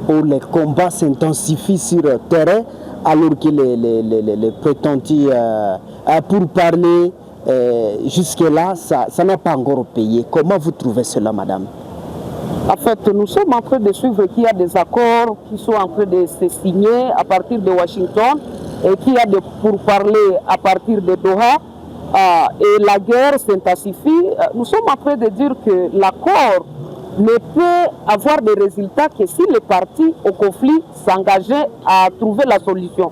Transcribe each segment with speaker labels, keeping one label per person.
Speaker 1: où les combats s'intensifient sur le terrain, alors que les prétendus pour parler jusque-là, ça n'a pas encore payé. Comment vous trouvez cela, madame?
Speaker 2: En fait, nous sommes en train de suivre qu'il y a des accords qui sont en train de se signer à partir de Washington et qu'il y a des pourparlers à partir de Doha. Et la guerre s'intensifie. Nous sommes en train de dire que l'accord ne peut avoir des résultats que si les partis au conflit s'engageaient à trouver la solution.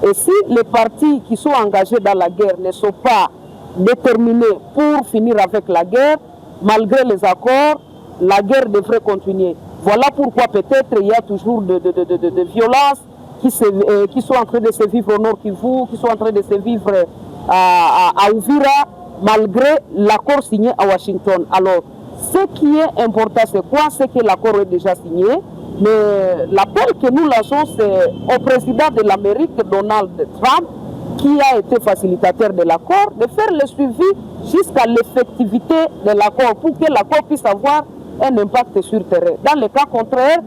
Speaker 2: Et si les partis qui sont engagés dans la guerre ne sont pas déterminés pour finir avec la guerre, malgré les accords, la guerre devrait continuer. Voilà pourquoi peut-être il y a toujours de violences qui sont en train de se vivre au Nord Kivu, qui sont en train de se vivre à Uvira, malgré l'accord signé à Washington. Alors, ce qui est important, c'est quoi? C'est que l'accord est déjà signé. Mais l'appel que nous lançons, c'est au président de l'Amérique, Donald Trump, qui a été facilitateur de l'accord, de faire le suivi jusqu'à l'effectivité de l'accord pour que l'accord puisse avoir un impact sur le terrain. Dans le cas contraire,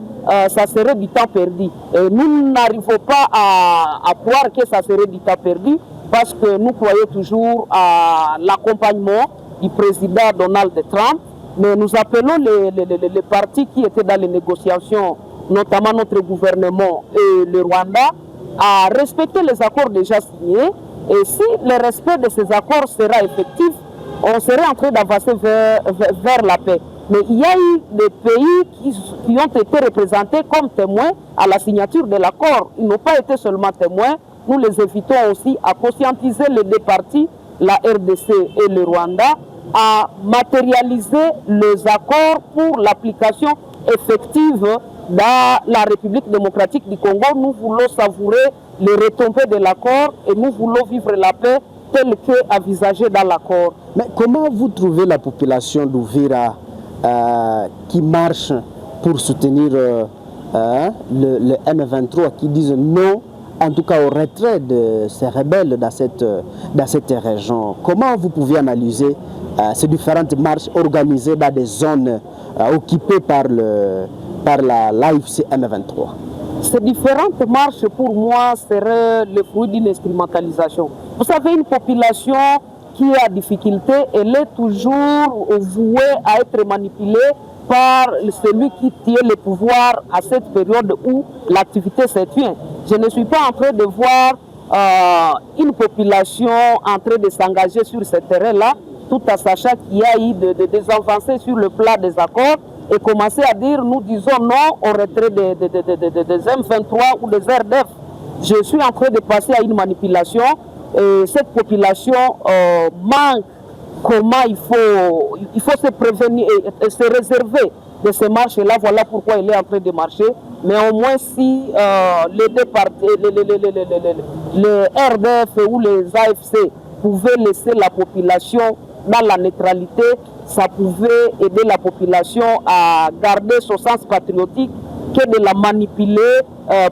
Speaker 2: ça serait du temps perdu. Et nous n'arrivons pas à croire que ça serait du temps perdu parce que nous croyons toujours à l'accompagnement du président Donald Trump. Mais nous appelons les partis qui étaient dans les négociations, notamment notre gouvernement et le Rwanda, à respecter les accords déjà signés. Et si le respect de ces accords sera effectif, on serait en train d'avancer vers la paix. Mais il y a eu des pays qui ont été représentés comme témoins à la signature de l'accord. Ils n'ont pas été seulement témoins. Nous les invitons aussi à conscientiser les deux parties, la RDC et le Rwanda, à matérialiser les accords pour l'application effective dans la République démocratique du Congo. Nous voulons savourer les retombées de l'accord et nous voulons vivre la paix telle qu'envisagée dans l'accord.
Speaker 1: Mais comment vous trouvez la population d'Uvira qui marche pour soutenir le M23, qui disent non, en tout cas au retrait de ces rebelles dans cette région? Comment vous pouvez analyser ces différentes marches organisées dans des zones occupées par l'AFC M23?
Speaker 2: Ces différentes marches, pour moi, seraient le fruit d'une instrumentalisation. Vous savez, une population qui est en difficulté, elle est toujours vouée à être manipulée par celui qui tient le pouvoir à cette période où l'activité s'éteint. Je ne suis pas en train de voir une population en train de s'engager sur ce terrain-là, tout en sachant qu'il y a eu des avancées sur le plan des accords, et commencer à dire nous disons non au retrait des M23 ou des RDF. Je suis en train de passer à une manipulation. Et cette population manque comment il faut se prévenir et se réserver de ces marches-là. Voilà pourquoi il est en train de marcher. Mais au moins si les deux partis, les RDF ou les AFC pouvaient laisser la population dans la neutralité, ça pouvait aider la population à garder son sens patriotique que de la manipuler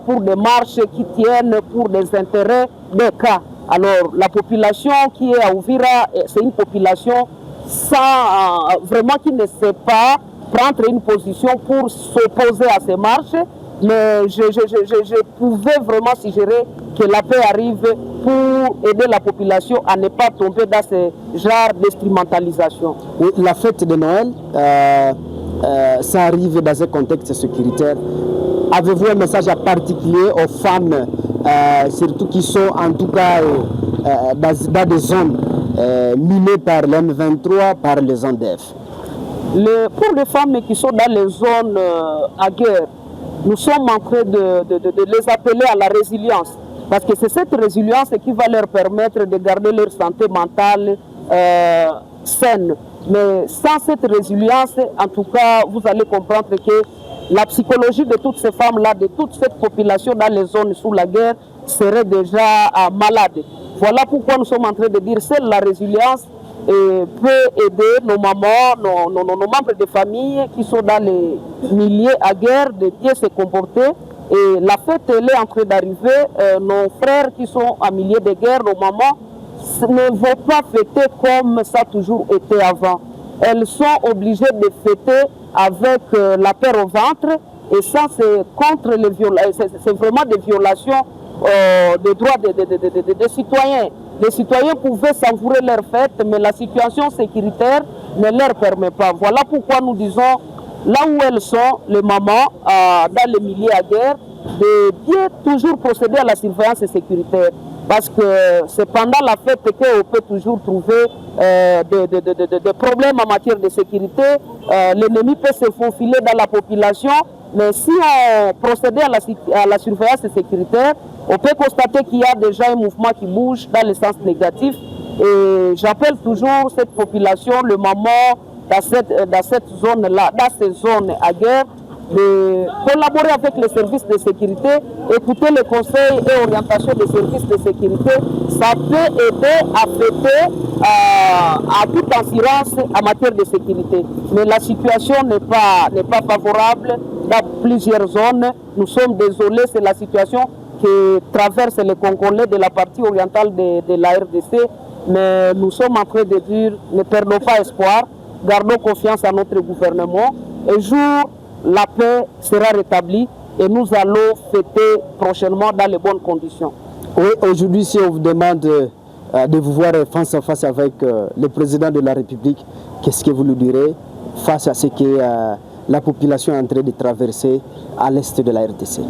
Speaker 2: pour des marches qui tiennent pour des intérêts des cas. Alors, la population qui est à Uvira, c'est une population vraiment qui ne sait pas prendre une position pour s'opposer à ces marches. Mais je pouvais vraiment suggérer que la paix arrive pour aider la population à ne pas tomber dans ce genre d'instrumentalisation.
Speaker 1: Oui, la fête de Noël, ça arrive dans un contexte sécuritaire. Avez-vous un message particulier aux femmes, surtout qui sont en tout cas dans des zones minées par l'M23, par les ANDF?
Speaker 2: Pour les femmes qui sont dans les zones à guerre, nous sommes en train de les appeler à la résilience. Parce que c'est cette résilience qui va leur permettre de garder leur santé mentale saine. Mais sans cette résilience, en tout cas, vous allez comprendre que la psychologie de toutes ces femmes-là, de toute cette population dans les zones sous la guerre, serait déjà malade. Voilà pourquoi nous sommes en train de dire que seule la résilience peut aider nos mamans, nos membres de famille qui sont dans les milieux à guerre de bien se comporter. Et la fête, elle est en train d'arriver. Nos frères qui sont en milieu de guerre, nos mamans, ne vont pas fêter comme ça a toujours été avant. Elles sont obligées de fêter avec la peur au ventre Et ça, c'est contre les violations, c'est vraiment des violations des droits des citoyens. Les citoyens pouvaient savourer leur fête, mais la situation sécuritaire ne leur permet pas. Voilà pourquoi nous disons, là où elles sont, les mamans, dans les milieux à guerre, de bien toujours procéder à la surveillance sécuritaire. Parce que c'est pendant la fête qu'on peut toujours trouver des problèmes en matière de sécurité. L'ennemi peut se faufiler dans la population, mais si on procédait à la surveillance sécuritaire, on peut constater qu'il y a déjà un mouvement qui bouge dans le sens négatif. Et j'appelle toujours cette population, le moment dans cette zone-là, dans ces zones à guerre, de collaborer avec les services de sécurité, écouter les conseils et orientations des services de sécurité. Ça peut aider à fêter à toute assurance en matière de sécurité. Mais la situation n'est pas favorable dans plusieurs zones. Nous sommes désolés, c'est la situation qui traverse les Congolais de la partie orientale de la RDC. Mais nous sommes en train de dire, ne perdons pas espoir, gardons confiance à notre gouvernement. Un jour, la paix sera rétablie et nous allons fêter prochainement dans les bonnes conditions.
Speaker 1: Oui, aujourd'hui, si on vous demande de vous voir face à face avec le président de la République, qu'est-ce que vous lui direz face à ce que la population est en train de traverser à l'est de la RDC?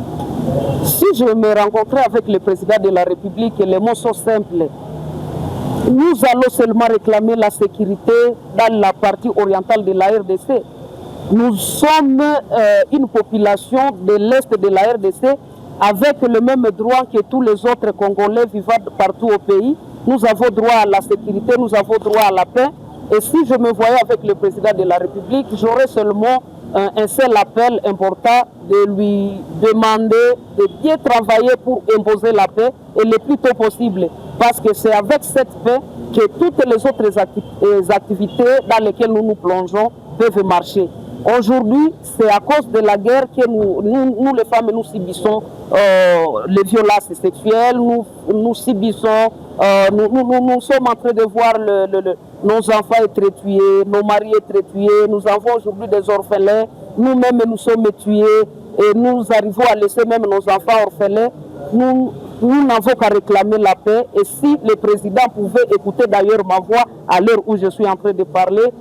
Speaker 2: Si je me rencontrais avec le président de la République, les mots sont simples. Nous allons seulement réclamer la sécurité dans la partie orientale de la RDC. Nous sommes une population de l'Est de la RDC avec le même droit que tous les autres Congolais vivant partout au pays. Nous avons droit à la sécurité, nous avons droit à la paix. Et si je me voyais avec le président de la République, j'aurais seulement un seul appel important de lui demander de bien travailler pour imposer la paix et le plus tôt possible. Parce que c'est avec cette paix que toutes les autres activités dans lesquelles nous nous plongeons peuvent marcher. Aujourd'hui, c'est à cause de la guerre que nous les femmes, nous subissons les violences sexuelles, nous subissons, nous sommes en train de voir nos enfants être tués, nos maris être tués, nous avons aujourd'hui des orphelins, nous-mêmes nous sommes tués et nous arrivons à laisser même nos enfants orphelins. Nous n'avons qu'à réclamer la paix et si le président pouvait écouter d'ailleurs ma voix à l'heure où je suis en train de parler,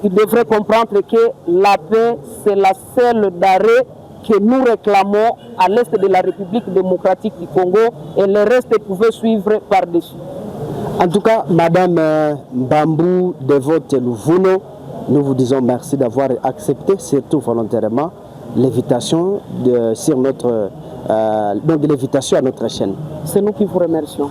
Speaker 2: il devrait comprendre que la paix, c'est la seule d'arrêt que nous réclamons à l'est de la République démocratique du Congo et le reste pouvait suivre par-dessus.
Speaker 1: En tout cas, Madame Mbambu Devote Luvuno, nous vous disons merci d'avoir accepté, surtout volontairement, l'invitation sur notre, donc l'invitation à notre chaîne.
Speaker 2: C'est nous qui vous remercions.